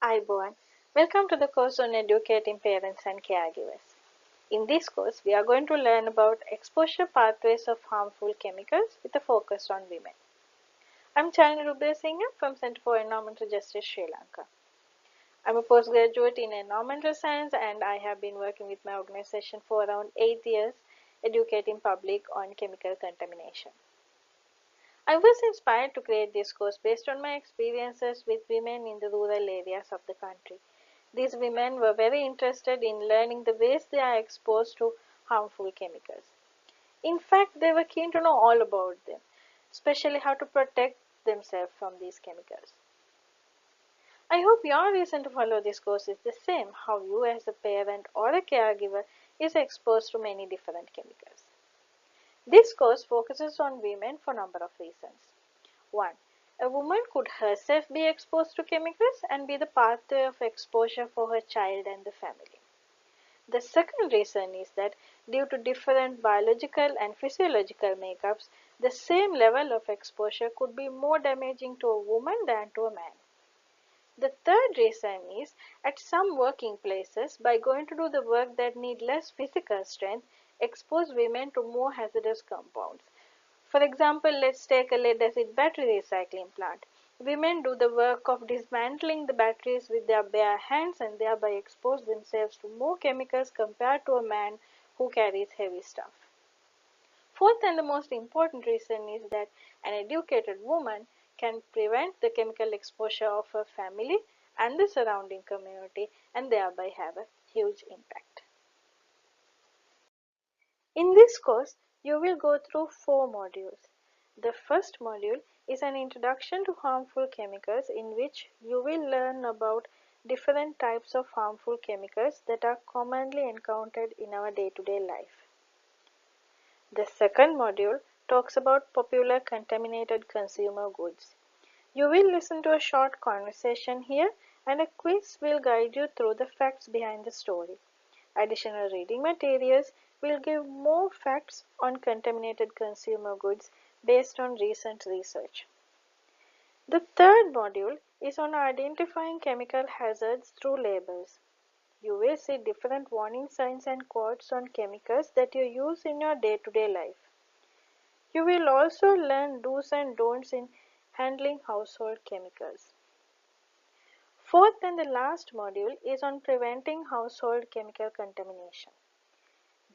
Iboan. Welcome to the course on educating parents and caregivers. In this course, we are going to learn about exposure pathways of harmful chemicals with a focus on women. I am Chalini Rubir Singh from Center for Environmental Justice, Sri Lanka. I am a postgraduate in environmental science and I have been working with my organization for around 8 years educating public on chemical contamination. I was inspired to create this course based on my experiences with women in the rural areas of the country. These women were very interested in learning the ways they are exposed to harmful chemicals. In fact, they were keen to know all about them, especially how to protect themselves from these chemicals. I hope your reason to follow this course is the same, how you as a parent or a caregiver is exposed to many different chemicals. This course focuses on women for a number of reasons. 1. A woman could herself be exposed to chemicals and be the pathway of exposure for her child and the family. The second reason is that due to different biological and physiological makeups, the same level of exposure could be more damaging to a woman than to a man. The third reason is at some working places, by going to do the work that need less physical strength, expose women to more hazardous compounds. For example, let's take a lead-acid battery recycling plant. Women do the work of dismantling the batteries with their bare hands and thereby expose themselves to more chemicals compared to a man who carries heavy stuff. Fourth and the most important reason is that an educated woman can prevent the chemical exposure of her family and the surrounding community and thereby have a huge impact. In this course, you will go through 4 modules. The first module is an introduction to harmful chemicals in which you will learn about different types of harmful chemicals that are commonly encountered in our day-to-day life. The second module talks about popular contaminated consumer goods. You will listen to a short conversation here and a quiz will guide you through the facts behind the story. Additional reading materials will give more facts on contaminated consumer goods based on recent research. The third module is on identifying chemical hazards through labels. You will see different warning signs and quotes on chemicals that you use in your day-to-day life. You will also learn do's and don'ts in handling household chemicals. Fourth and the last module is on preventing household chemical contamination.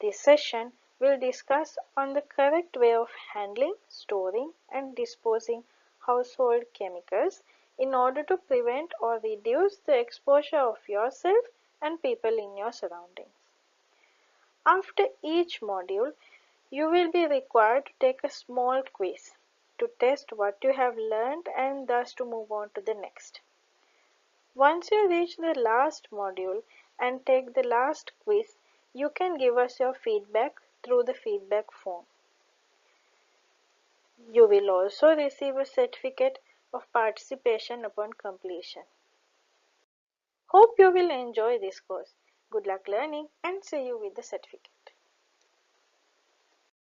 This session will discuss on the correct way of handling, storing and disposing household chemicals in order to prevent or reduce the exposure of yourself and people in your surroundings. After each module, you will be required to take a small quiz to test what you have learned and thus to move on to the next. Once you reach the last module and take the last quiz, you can give us your feedback through the feedback form. You will also receive a certificate of participation upon completion. Hope you will enjoy this course. Good luck learning and see you with the certificate.